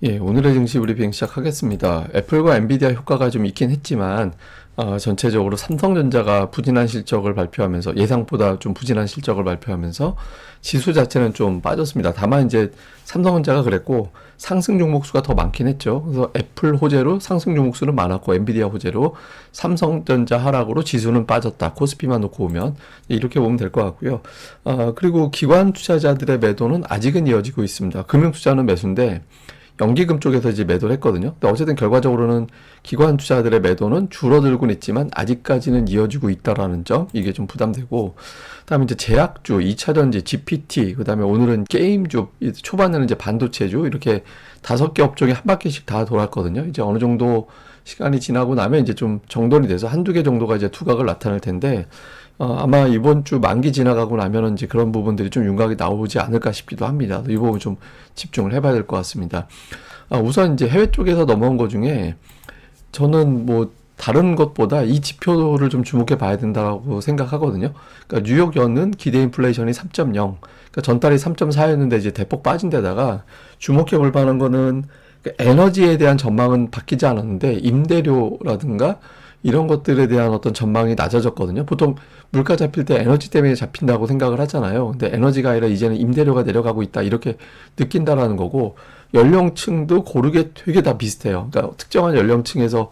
예, 오늘의 증시 브리핑 시작하겠습니다. 애플과 엔비디아 효과가 좀 있긴 했지만, 전체적으로 삼성전자가 부진한 실적을 발표하면서, 예상보다 좀 부진한 실적을 발표하면서, 지수 자체는 좀 빠졌습니다. 다만 이제 삼성전자가 그랬고, 상승 종목 수가 더 많긴 했죠. 그래서 애플 호재로 상승 종목 수는 많았고, 엔비디아 호재로 삼성전자 하락으로 지수는 빠졌다. 코스피만 놓고 보면, 이렇게 보면 될 것 같고요. 그리고 기관 투자자들의 매도는 아직은 이어지고 있습니다. 금융 투자는 매수인데, 연기금 쪽에서 이제 매도를 했거든요. 근데 어쨌든 결과적으로는 기관 투자들의 매도는 줄어들고는 있지만 아직까지는 이어지고 있다라는 점, 이게 좀 부담되고, 그다음에 이제 제약주, 2차전지, GPT, 그다음에 오늘은 게임주, 초반에는 이제 반도체주, 이렇게 5개 업종이 한 바퀴씩 다 돌았거든요. 이제 어느 정도 시간이 지나고 나면 이제 좀 정돈이 돼서 한두 개 정도가 이제 두각을 나타낼 텐데, 아마 이번 주 만기 지나가고 나면은 이제 그런 부분들이 좀 윤곽이 나오지 않을까 싶기도 합니다. 이 부분 좀 집중을 해봐야 될 것 같습니다. 우선 이제 해외 쪽에서 넘어온 것 중에 저는 뭐 다른 것보다 이 지표를 좀 주목해 봐야 된다고 생각하거든요. 그러니까 뉴욕 연은 기대 인플레이션이 3.0, 그러니까 전달이 3.4였는데 이제 대폭 빠진 데다가 주목해 볼 만한 거는 에너지에 대한 전망은 바뀌지 않았는데 임대료라든가 이런 것들에 대한 어떤 전망이 낮아졌거든요. 보통 물가 잡힐 때 에너지 때문에 잡힌다고 생각을 하잖아요. 근데 에너지가 아니라 이제는 임대료가 내려가고 있다 이렇게 느낀다라는 거고, 연령층도 고르게 되게 다 비슷해요. 그러니까 특정한 연령층에서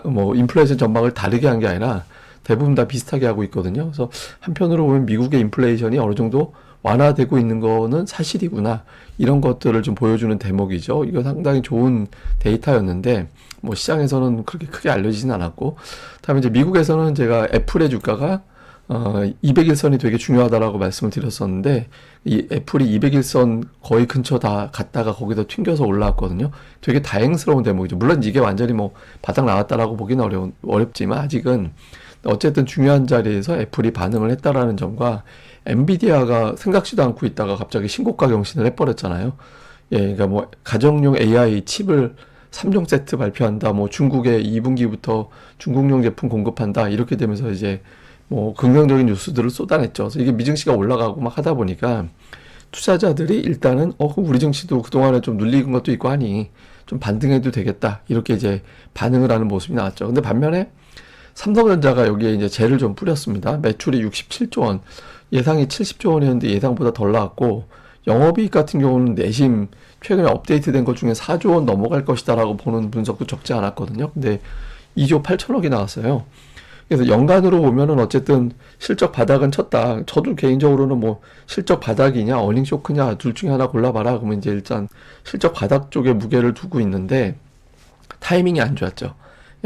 뭐 인플레이션 전망을 다르게 한 게 아니라 대부분 다 비슷하게 하고 있거든요. 그래서 한편으로 보면 미국의 인플레이션이 어느 정도 완화되고 있는 거는 사실이구나, 이런 것들을 좀 보여주는 대목이죠. 이거 상당히 좋은 데이터였는데 뭐 시장에서는 그렇게 크게 알려지진 않았고, 다음에 이제 미국에서는 제가 애플의 주가가 200일선이 되게 중요하다라고 말씀을 드렸었는데, 이 애플이 200일선 거의 근처 다 갔다가 거기서 튕겨서 올라왔거든요. 되게 다행스러운 대목이죠. 물론 이게 완전히 뭐 바닥 나왔다라고 보기는 어렵지만 아직은 어쨌든 중요한 자리에서 애플이 반응을 했다라는 점과, 엔비디아가 생각지도 않고 있다가 갑자기 신고가 경신을 해버렸잖아요. 예, 그러니까 뭐 가정용 AI 칩을 3종 세트 발표한다, 뭐 중국에 2분기부터 중국용 제품 공급한다, 이렇게 되면서 이제 뭐 긍정적인 뉴스들을 쏟아냈죠. 그래서 이게 미증시가 올라가고 막 하다 보니까 투자자들이 일단은 그럼 우리 증시도 그동안에 좀 눌린 것도 있고 하니 좀 반등해도 되겠다, 이렇게 이제 반응을 하는 모습이 나왔죠. 근데 반면에 삼성전자가 여기에 이제 재를 좀 뿌렸습니다. 매출이 67조 원, 예상이 70조 원이었는데 예상보다 덜 나왔고, 영업이익 같은 경우는 내심 최근에 업데이트된 것 중에 4조 원 넘어갈 것이다라고 보는 분석도 적지 않았거든요. 근데 2조 8천억이 나왔어요. 그래서 연간으로 보면은 어쨌든 실적 바닥은 쳤다. 저도 개인적으로는 뭐 실적 바닥이냐 어닝 쇼크냐 둘 중에 하나 골라봐라, 그러면 이제 일단 실적 바닥 쪽에 무게를 두고 있는데, 타이밍이 안 좋았죠.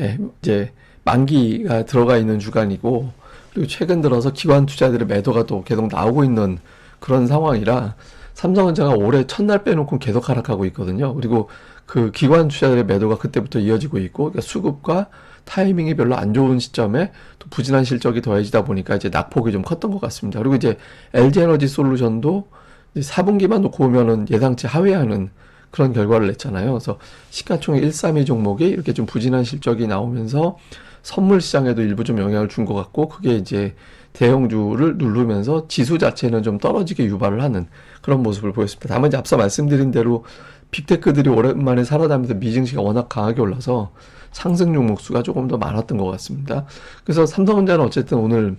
예, 이제 만기가 들어가 있는 주간이고, 그리고 최근 들어서 기관 투자들의 매도가 또 계속 나오고 있는 그런 상황이라 삼성전자가 올해 첫날 빼놓고 계속 하락하고 있거든요. 그리고 그 기관 투자들의 매도가 그때부터 이어지고 있고, 그러니까 수급과 타이밍이 별로 안 좋은 시점에 또 부진한 실적이 더해지다 보니까 이제 낙폭이 좀 컸던 것 같습니다. 그리고 이제 LG에너지 솔루션도 4분기만 놓고 보면은 예상치 하회하는 그런 결과를 냈잖아요. 그래서 시가총액 132 종목이 이렇게 좀 부진한 실적이 나오면서 선물 시장에도 일부 좀 영향을 준 것 같고, 그게 이제 대형주를 누르면서 지수 자체는 좀 떨어지게 유발을 하는 그런 모습을 보였습니다. 다만 이제 앞서 말씀드린 대로 빅테크들이 오랜만에 살아나면서 미증시가 워낙 강하게 올라서 상승 종목 수가 조금 더 많았던 것 같습니다. 그래서 삼성전자는 어쨌든 오늘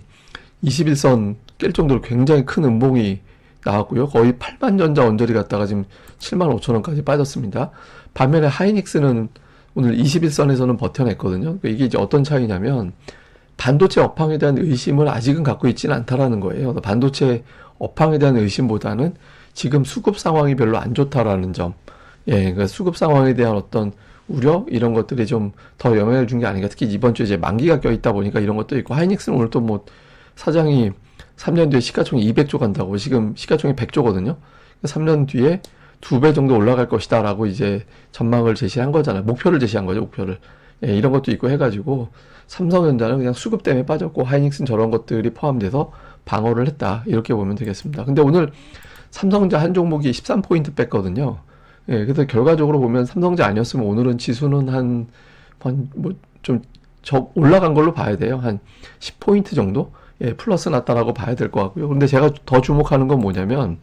21선 깰 정도로 굉장히 큰 음봉이 나왔고요. 거의 8만 전자 언저리 갔다가 지금 7만 5천 원까지 빠졌습니다. 반면에 하이닉스는 오늘 21선에서는 버텨냈거든요. 그러니까 이게 이제 어떤 차이냐면, 반도체 업황에 대한 의심을 아직은 갖고 있지는 않다라는 거예요. 반도체 업황에 대한 의심보다는 지금 수급 상황이 별로 안 좋다라는 점. 예, 그러니까 수급 상황에 대한 어떤 우려, 이런 것들이 좀 더 영향을 준 게 아닌가. 특히 이번 주에 이제 만기가 껴있다 보니까 이런 것도 있고, 하이닉스는 오늘 또 뭐 사장이 3년 뒤에 시가총액 200조 간다고, 지금 시가총액 100조거든요. 3년 뒤에 2배 정도 올라갈 것이다 라고 이제 전망을 제시한 거잖아요. 목표를 제시한 거죠, 목표를. 예, 이런 것도 있고 해가지고 삼성전자는 그냥 수급 때문에 빠졌고, 하이닉스는 저런 것들이 포함돼서 방어를 했다, 이렇게 보면 되겠습니다. 근데 오늘 삼성전자 한 종목이 13포인트 뺐거든요. 예, 그래서 결과적으로 보면 삼성전자 아니었으면 오늘은 지수는 좀 올라간 걸로 봐야 돼요. 한 10포인트 정도? 예, 플러스 났다라고 봐야 될 것 같고요. 근데 제가 더 주목하는 건 뭐냐면,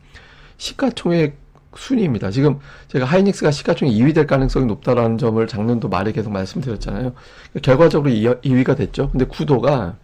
시가총액 순위입니다. 지금 제가 하이닉스가 시가총액 2위 될 가능성이 높다라는 점을 작년도 말에 계속 말씀드렸잖아요. 결과적으로 2위가 됐죠. 근데 구도가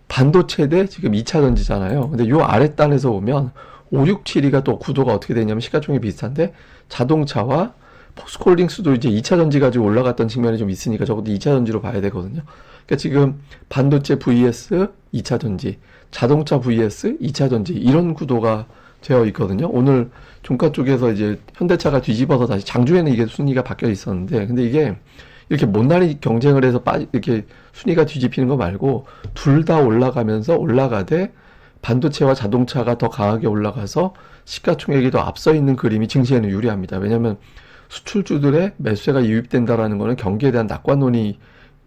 반도체 대 지금 2차 전지잖아요. 근데 요 아랫단에서 보면 5, 6, 7위가 또 구도가 어떻게 되냐면 시가총액이 비슷한데 자동차와 포스코홀딩스도 이제 2차 전지 가지고 올라갔던 측면이 좀 있으니까 적어도 2차 전지로 봐야 되거든요. 그러니까 지금 반도체 vs 2차 전지, 자동차 vs 2차 전지 이런 구도가 되어 있거든요. 오늘 종가 쪽에서 이제 현대차가 뒤집어서 다시 장중에는 이게 순위가 바뀌어 있었는데 근데 이게 이렇게 못난이 경쟁을 해서 이렇게 순위가 뒤집히는 거 말고 둘 다 올라가면서 올라가되 반도체와 자동차가 더 강하게 올라가서 시가총액이 더 앞서 있는 그림이 증시에는 유리합니다. 왜냐하면 수출주들의 매수세가 유입된다라는 거는 경기에 대한 낙관론이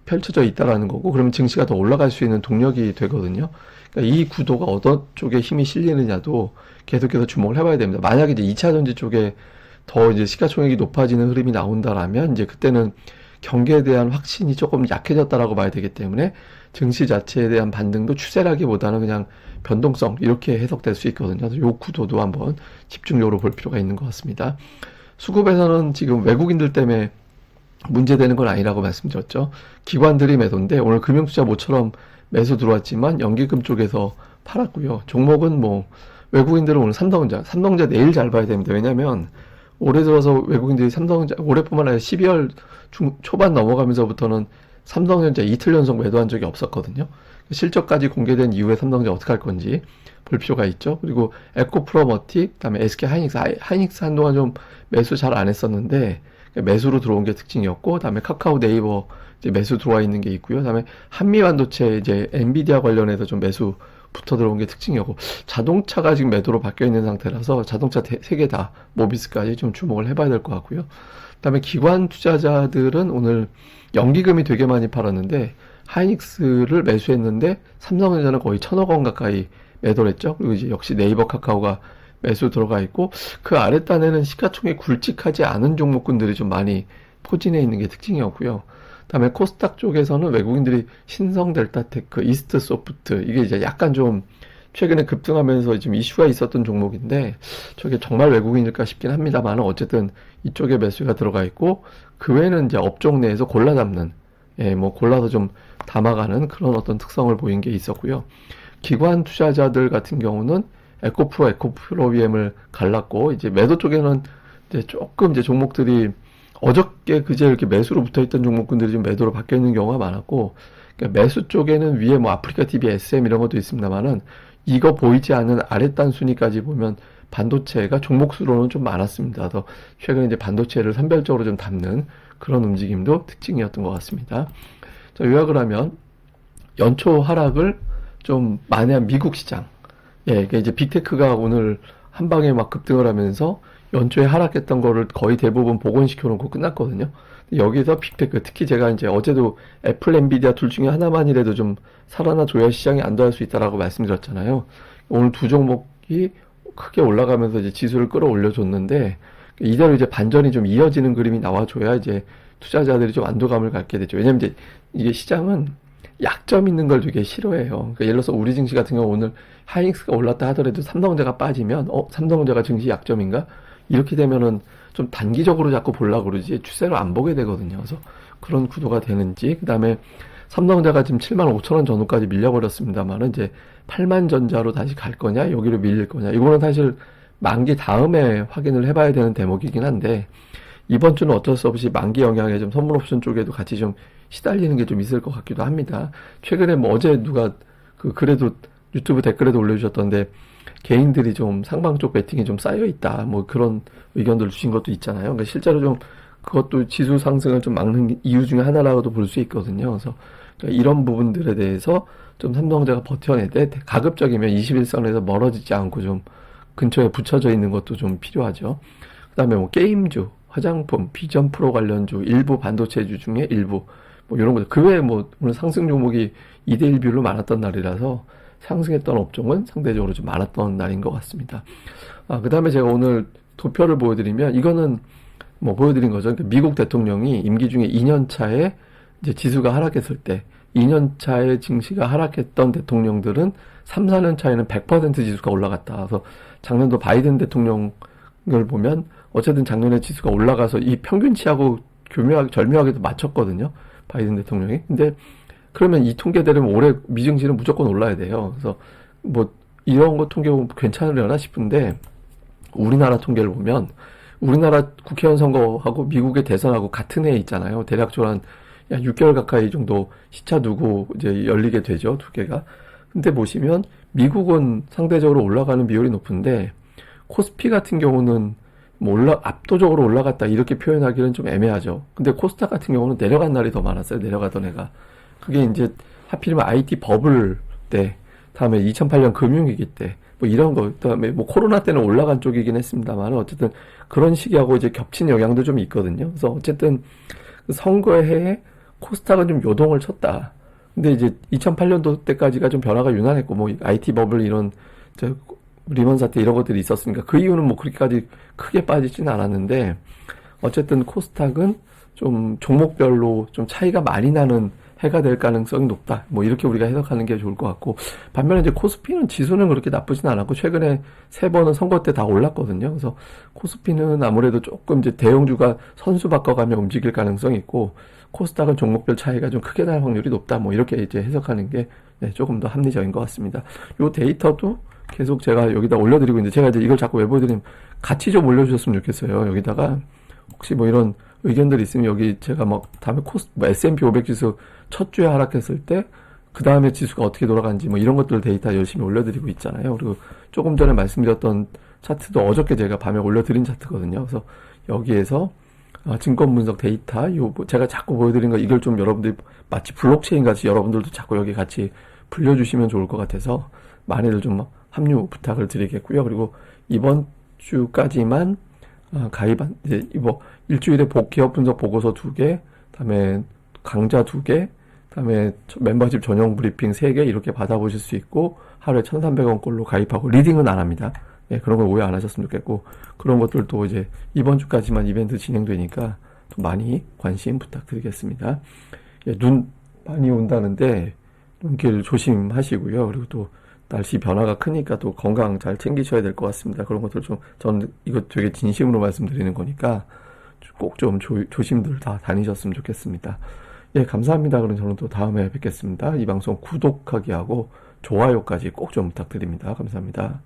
펼쳐져 있다라는 거고 그러면 증시가 더 올라갈 수 있는 동력이 되거든요. 그러니까 이 구도가 어떤 쪽에 힘이 실리느냐도 계속해서 주목을 해봐야 됩니다. 만약에 이제 2차 전지 쪽에 더 이제 시가총액이 높아지는 흐름이 나온다라면 이제 그때는 경기에 대한 확신이 조금 약해졌다라고 봐야 되기 때문에 증시 자체에 대한 반등도 추세라기보다는 그냥 변동성 이렇게 해석될 수 있거든요. 그래서 요 구도도 한번 집중적으로 볼 필요가 있는 것 같습니다. 수급에서는 지금 외국인들 때문에 문제되는 건 아니라고 말씀드렸죠. 기관들이 매도인데 오늘 금융투자 모처럼 매수 들어왔지만 연기금 쪽에서 팔았고요. 종목은 뭐 외국인들은 오늘 삼성전자 내일 잘 봐야 됩니다. 왜냐면 올해 들어서 외국인들이 삼성전자 올해뿐만 아니라 12월 초반 넘어가면서부터는 삼성전자 이틀 연속 매도한 적이 없었거든요. 실적까지 공개된 이후에 삼성전자 어떻게 할 건지 볼 필요가 있죠. 그리고 에코프로머틱, 그다음에 SK 하이닉스 한동안 좀 매수 잘 안 했었는데 매수로 들어온 게 특징이었고, 그다음에 카카오 네이버 이제 매수 들어와 있는 게 있고요. 그다음에 한미반도체 이제 엔비디아 관련해서 좀 매수 붙어 들어온 게 특징이었고, 자동차가 지금 매도로 바뀌어 있는 상태라서 자동차 세 개 다 모비스까지 좀 주목을 해봐야 될 것 같고요. 그다음에 기관 투자자들은 오늘 연기금이 되게 많이 팔았는데 하이닉스를 매수했는데 삼성전자는 거의 1,000억 원 가까이 매도를 했죠. 그리고 이제 역시 네이버 카카오가 매수 들어가 있고 그 아랫단에는 시가총액 굵직하지 않은 종목군들이 좀 많이 포진해 있는 게 특징이었고요. 그다음에 코스닥 쪽에서는 외국인들이 신성델타테크, 이스트소프트 이게 이제 약간 좀 최근에 급등하면서 지금 이슈가 있었던 종목인데 저게 정말 외국인일까 싶긴 합니다만 어쨌든 이쪽에 매수가 들어가 있고 그 외에는 이제 업종 내에서 골라 담는 뭐 골라서 좀 담아가는 그런 어떤 특성을 보인 게 있었고요. 기관 투자자들 같은 경우는 에코프로비엠을 갈랐고 이제 매도 쪽에는 이제 조금 이제 종목들이 어저께 그제 이렇게 매수로 붙어 있던 종목군들이 좀 매도로 바뀌어 있는 경우가 많았고 그러니까 매수 쪽에는 위에 뭐 아프리카 TV, SM 이런 것도 있습니다만은 이거 보이지 않는 아랫단 순위까지 보면 반도체가 종목수로는 좀 많았습니다. 그래서 최근에 이제 반도체를 선별적으로 좀 담는 그런 움직임도 특징이었던 것 같습니다. 자, 요약을 하면 연초 하락을 좀 만회한 미국 시장. 그러니까 이제 빅테크가 오늘 한 방에 막 급등을 하면서 연초에 하락했던 거를 거의 대부분 복원시켜 놓고 끝났거든요. 여기서 빅테크, 특히 제가 이제 어제도 애플, 엔비디아 둘 중에 하나만이라도 좀 살아나줘야 시장이 안도할 수 있다라고 말씀드렸잖아요. 오늘 두 종목이 크게 올라가면서 이제 지수를 끌어올려줬는데 이대로 이제 반전이 좀 이어지는 그림이 나와줘야 이제 투자자들이 좀 안도감을 갖게 되죠. 왜냐면 이제 이게 시장은 약점 있는 걸 되게 싫어해요. 그러니까 예를 들어서 우리 증시 같은 경우 오늘 하이닉스가 올랐다 하더라도 삼성전자가 빠지면 삼성전자가 증시 약점인가? 이렇게 되면은 좀 단기적으로 자꾸 보려고 그러지 추세로 안 보게 되거든요. 그래서 그런 구도가 되는지 그다음에 삼성전자가 지금 75,000원 전후까지 밀려버렸습니다만은 이제 8만 전자로 다시 갈 거냐 여기로 밀릴 거냐 이거는 사실 만기 다음에 확인을 해봐야 되는 대목이긴 한데 이번 주는 어쩔 수 없이 만기 영향에 좀 선물옵션 쪽에도 같이 좀 시달리는 게 좀 있을 것 같기도 합니다. 최근에 뭐 어제 누가 그래도 유튜브 댓글에도 올려주셨던데 개인들이 좀 상방 쪽 베팅이 좀 쌓여 있다 뭐 그런 의견들 주신 것도 있잖아요. 그러니까 실제로 좀 그것도 지수 상승을 좀 막는 이유 중에 하나라고도 볼 수 있거든요. 그래서 그러니까 이런 부분들에 대해서 좀 삼성전자가 버텨내되 가급적이면 21선에서 멀어지지 않고 좀 근처에 붙여져 있는 것도 좀 필요하죠. 그 다음에 뭐 게임주, 화장품, 비전 프로 관련주, 일부 반도체주 중에 일부 뭐 이런 거죠. 그 외에 뭐 오늘 상승 종목이 2대1 비율로 많았던 날이라서 상승했던 업종은 상대적으로 좀 많았던 날인 것 같습니다. 그 다음에 제가 오늘 도표를 보여드리면 이거는 뭐 보여드린 거죠. 그러니까 미국 대통령이 임기 중에 2년 차에 이제 지수가 하락했을 때 2년 차에 증시가 하락했던 대통령들은 3, 4년 차에는 100% 지수가 올라갔다. 그래서 작년도 바이든 대통령 걸 보면 어쨌든 작년에 지수가 올라가서 이 평균치하고 절묘하게도 맞췄거든요. 바이든 대통령이. 근데 그러면 이 통계대로면 올해 미증시는 무조건 올라야 돼요. 그래서 뭐 이런 거 통계 보면 괜찮으려나 싶은데 우리나라 통계를 보면 우리나라 국회의원 선거하고 미국의 대선하고 같은 해에 있잖아요. 대략적으로 한 6개월 가까이 정도 시차 두고 이제 열리게 되죠. 두 개가. 근데 보시면 미국은 상대적으로 올라가는 비율이 높은데 코스피 같은 경우는 뭐 압도적으로 올라갔다 이렇게 표현하기는 좀 애매하죠. 근데 코스닥 같은 경우는 내려간 날이 더 많았어요. 내려가던 애가. 그게 이제 하필이면 IT 버블 때, 다음에 2008년 금융위기 때, 뭐 이런 거, 그다음에 뭐 코로나 때는 올라간 쪽이긴 했습니다만 어쨌든 그런 시기하고 이제 겹친 영향도 좀 있거든요. 그래서 어쨌든 그 선거해에 코스닥은 좀 요동을 쳤다. 근데 이제 2008년도 때까지가 좀 변화가 유난했고, 뭐 IT 버블 이런 저 리먼 사태 이런 것들이 있었으니까 그 이유는 뭐 그렇게까지 크게 빠지지는 않았는데 어쨌든 코스닥은 좀 종목별로 좀 차이가 많이 나는 해가 될 가능성이 높다. 뭐 이렇게 우리가 해석하는 게 좋을 것 같고 반면에 이제 코스피는 지수는 그렇게 나쁘진 않았고 최근에 세 번은 선거 때 다 올랐거든요. 그래서 코스피는 아무래도 조금 이제 대형주가 선수 바꿔가며 움직일 가능성이 있고 코스닥은 종목별 차이가 좀 크게 날 확률이 높다. 뭐 이렇게 이제 해석하는 게 조금 더 합리적인 것 같습니다. 요 데이터도 계속 제가 여기다 올려드리고 있는데 제가 이제 이걸 자꾸 왜 보여드리면 같이 좀 올려주셨으면 좋겠어요. 여기다가 혹시 뭐 이런 의견들이 있으면 여기 제가 막 다음에 뭐 S&P 500 지수 첫 주에 하락했을 때 그 다음에 지수가 어떻게 돌아가는지 뭐 이런 것들 데이터 열심히 올려드리고 있잖아요. 그리고 조금 전에 말씀드렸던 차트도 어저께 제가 밤에 올려드린 차트거든요. 그래서 여기에서 증권 분석 데이터 제가 자꾸 보여드린 거 이걸 좀 여러분들이 마치 블록체인 같이 여러분들도 자꾸 여기 같이 불려주시면 좋을 것 같아서 많이들 좀 합류 부탁을 드리겠고요. 그리고 이번 주까지만 가입한 이제 뭐 일주일에 기업 분석 보고서 2개, 다음에 강좌 2개, 다음에 멤버십 전용 브리핑 3개 이렇게 받아보실 수 있고 하루에 1,300원꼴로 가입하고 리딩은 안 합니다. 그런 걸 오해 안 하셨으면 좋겠고 그런 것들도 이제 이번 주까지만 이벤트 진행되니까 좀 많이 관심 부탁드리겠습니다. 눈 많이 온다는데 눈길 조심하시고요. 그리고 또 날씨 변화가 크니까 또 건강 잘 챙기셔야 될 것 같습니다. 그런 것들 좀, 저는 이거 되게 진심으로 말씀드리는 거니까 꼭 좀 조심들 다 다니셨으면 좋겠습니다. 감사합니다. 그럼 저는 또 다음에 뵙겠습니다. 이 방송 구독하기 하고 좋아요까지 꼭 좀 부탁드립니다. 감사합니다.